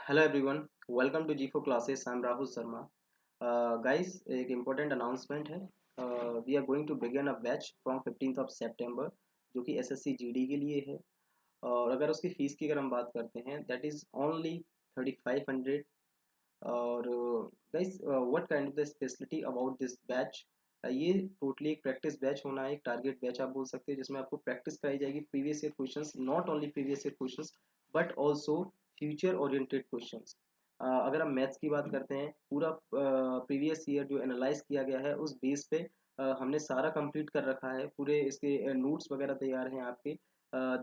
Hello everyone, welcome to G4 classes. I'm Rahul Sharma. Guys, एक important announcement है. We are going to begin a batch from 15th of September जो कि SSC GD के लिए है. और अगर उसकी फीस की अगर हम बात करते हैं that is only 3500. और guys what kind of the speciality about this batch. ये टोटली एक प्रैक्टिस बैच होना है, एक टारगेट बैच आप बोल सकते हैं, जिसमें आपको प्रैक्टिस कराई जाएगी previous year questions, not only previous year questions but also future oriented questions. अगर हम मैथ्स की बात करते हैं, पूरा प्रीवियस ईयर जो एनालाइज किया गया है उस बेस पे हमने सारा कंप्लीट कर रखा है. पूरे इसके नोट्स वगैरह तैयार हैं आपके.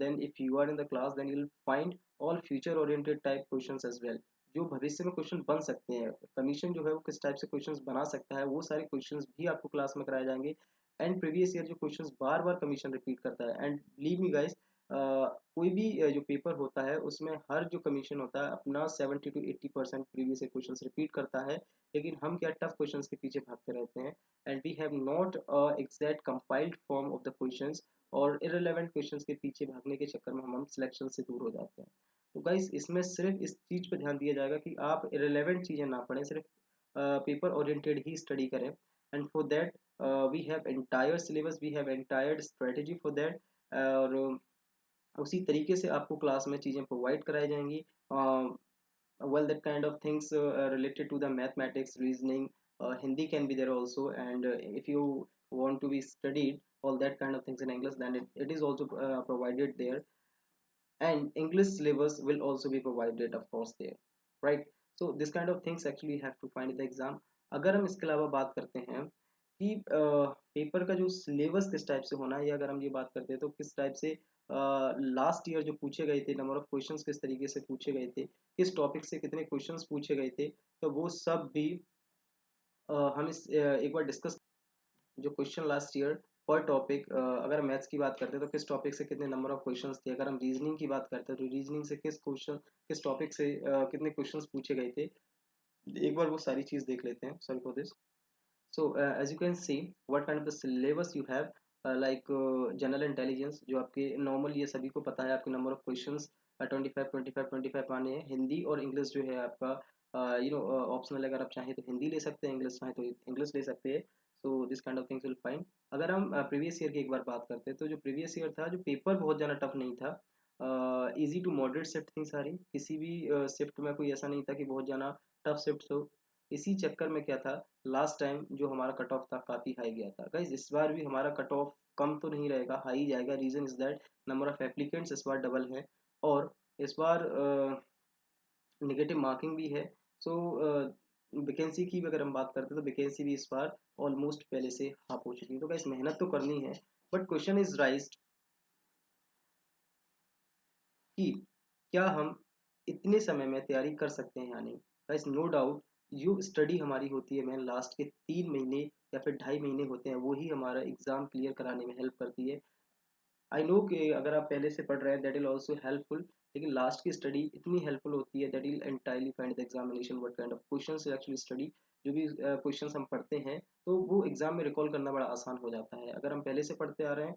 Then if you are in the class then you will find all future oriented type questions as well, जो भविष्य में क्वेश्चन बन सकते हैं. कमीशन जो है वो किस टाइप से क्वेश्चंस बना सकता है, वो सारे क्वेश्चंस भी आपको क्लास में कराए जाएंगे. एंड प्रीवियस ईयर जो क्वेश्चंस बार बार कमीशन रिपीट करता है, एंड बिलीव मी गाइस, कोई भी जो पेपर होता है उसमें हर जो कमीशन होता है अपना 70 to 80% previous year questions repeat करता है. लेकिन हम क्या टफ क्वेश्चंस के पीछे भागते रहते हैं, and we have not exact compiled form of the questions, और इररिलेवेंट क्वेश्चंस के पीछे भागने के चक्कर में हम सिलेक्शन से दूर हो जाते हैं. तो गाइस इसमें सिर्फ इस चीज़ पे ध्यान दिया जाएगा कि आप इरेलेवेंट चीज़ें ना पढ़ें, सिर्फ पेपर ओरिएंटेड ही स्टडी करें. And for that we have entire syllabus, we have entire strategy for that. और उसी तरीके से आपको क्लास में चीज़ें प्रोवाइड कराई जाएंगी. Well, that kind of things related to the mathematics, reasoning, Hindi can be there also. And if you want to be studied all that kind of things in English, then it is also provided there. And English syllabus will also be provided of course there, right? So this kind of things actually have to find in the exam. अगर हम इसके अलावा बात करते हैं कि paper का जो सिलेबस किस टाइप से होना है, या अगर हम ये बात करते हैं तो किस टाइप से लास्ट ईयर जो पूछे गए थे, नंबर ऑफ क्वेश्चंस किस तरीके से पूछे गए थे, किस टॉपिक से कितने क्वेश्चंस पूछे गए थे, तो वो सब भी हम इस एक बार डिस्कस. जो क्वेश्चन लास्ट ईयर पर टॉपिक, अगर मैथ्स की बात करते हैं तो किस टॉपिक से कितने नंबर ऑफ क्वेश्चंस थे, अगर हम रीजनिंग की बात करते हैं तो रीजनिंग से किस टॉपिक से कितने क्वेश्चंस पूछे गए थे, एक बार वो सारी चीज़ देख लेते हैं. Sorry for this. So as you can see what kind of the syllabus you have, like general intelligence जो आपके नॉर्मल, ये सभी को पता है, आपके नंबर ऑफ क्वेश्चंस 25 आने हैं. हिंदी और इंग्लिश जो है आपका ऑप्शनल, अगर आप चाहें तो हिंदी ले सकते हैं, इंग्लिश चाहें तो इंग्लिश ले सकते हैं. So this kind of things will find. अगर हम प्रीवियस ईयर की एक बार बात करते हैं तो जो प्रीवियस ईयर था, जो पेपर बहुत ज़्यादा टफ नहीं था. इजी टू मॉडरेट शिफ्ट थी सारी, किसी भी शिफ्ट में कोई ऐसा नहीं था कि बहुत ज़्यादा टफ शिफ्ट हो. इसी चक्कर में क्या था, लास्ट टाइम जो हमारा कट ऑफ था काफ़ी हाई गया था. गाइज इस बार भी हमारा कट ऑफ कम तो नहीं रहेगा, हाई जाएगा. Reason is that number of applicants इस बार डबल है, और इस बार नेगेटिव मार्किंग भी है. सो वैकेंसी की भी अगर हम बात करते हैं तो वैकेंसी भी इस बार ऑलमोस्ट पहले से हाफ हो चुकी है. तो गाइज मेहनत तो करनी है, बट क्वेश्चन इज राइज्ड कि क्या हम इतने समय में तैयारी कर सकते हैं या नहीं. गाइस नो डाउट, जो स्टडी हमारी होती है, मैं लास्ट के 3 महीने या फिर 2.5 महीने होते हैं, वो ही हमारा एग्ज़ाम क्लियर कराने में हेल्प करती है. आई नो कि अगर आप पहले से पढ़ रहे हैं दैट विल ऑल्सो हेल्पफुल, लेकिन लास्ट की स्टडी इतनी हेल्पफुल होती है that will entirely find the examination what kind of questions actually study. जो भी क्वेश्चंस हम पढ़ते हैं तो वो एग्जाम में रिकॉल करना बड़ा आसान हो जाता है. अगर हम पहले से पढ़ते आ रहे हैं,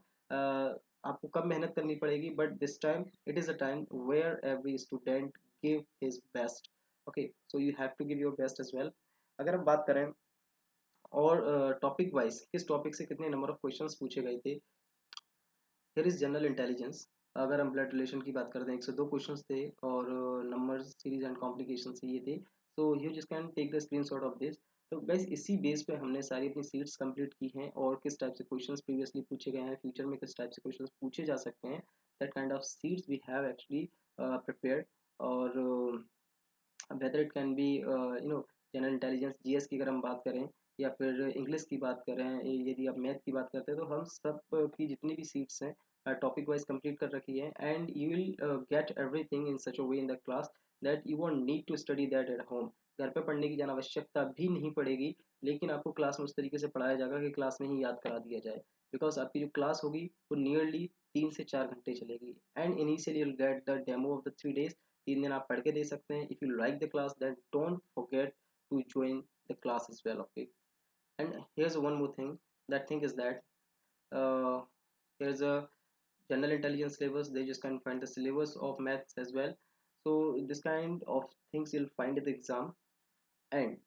आपको कम मेहनत करनी पड़ेगी, but this time it is a time where every student give his best. Okay, so you have to give your best as well. अगर हम बात करें और टॉपिक वाइज किस टॉपिक से कितने नंबर ऑफ क्वेश्चंस पूछे गए थे, हियर इज जनरल इंटेलिजेंस. अगर हम ब्लड रिलेशन की बात करते हैं, 102 क्वेश्चंस थे, और नंबर सीरीज एंड कॉम्प्लिकेशन से ये थे. So you just can take the screenshot of this. तो गाइस इसी बेस पे हमने सारी अपनी सीट्स कंप्लीट की हैं, और किस टाइप से क्वेश्चंस प्रीवियसली पूछे गए हैं, फ्यूचर में किस टाइप से क्वेश्चंस पूछे जा सकते हैं, that kind of seats we have actually prepared. और whether it can be general intelligence, GS की अगर हम बात करें, या फिर इंग्लिश की बात करें, यदि आप मैथ की बात करते हैं, तो हम सब की जितनी भी सीट्स हैं टॉपिक वाइज कंप्लीट कर रखी है. And you will get everything in such a way in the class that you won't need to study that at home. घर पे पढ़ने की जाना आवश्यकता भी नहीं पड़ेगी, लेकिन आपको क्लास में उस तरीके से पढ़ाया जाएगा कि क्लास में ही याद करा दिया जाए. बिकॉज आपकी जो क्लास होगी वो नियरली 3 से 4 घंटे चलेगी. And initially you'll get the demo of the 3 days. 3 दिन आप पढ़ के दे सकते हैं. If you like the class then don't forget to join the class as well. Okay, and here's one more thing. That thing is that uh, here's a general intelligence syllabus. They just can find the syllabus of maths as well. So this kind of things you'll find in the exam. And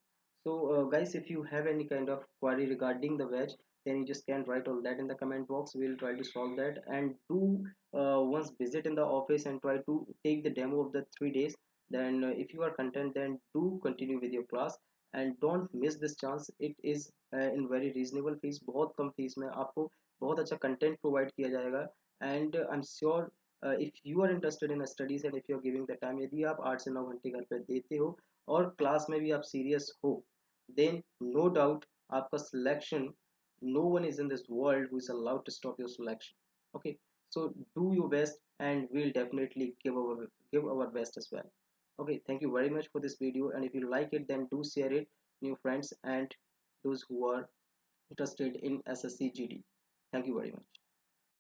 so guys, if you have any kind of query regarding the wedge, then you just can write all that in the comment box. We'll try to solve that. And do once visit in the office and try to take the demo of the 3 days. Then if you are content, then do continue with your class and don't miss this chance. It is in very reasonable fees, बहुत कम fees में आपको बहुत अच्छा content provide किया जाएगा. And I am sure if you are interested in studies and if you are giving the time, यदि आप 8 से 9 घंटे घर पे देते हो और क्लास में भी आप सीरियस हो, then no doubt आपका selection, no one is in this world who is allowed to stop your selection. Okay, so do your best and we'll definitely give our best as well. Okay, thank you very much for this video, and if you like it, then do share it to your friends and those who are interested in SSC GD. Thank you very much.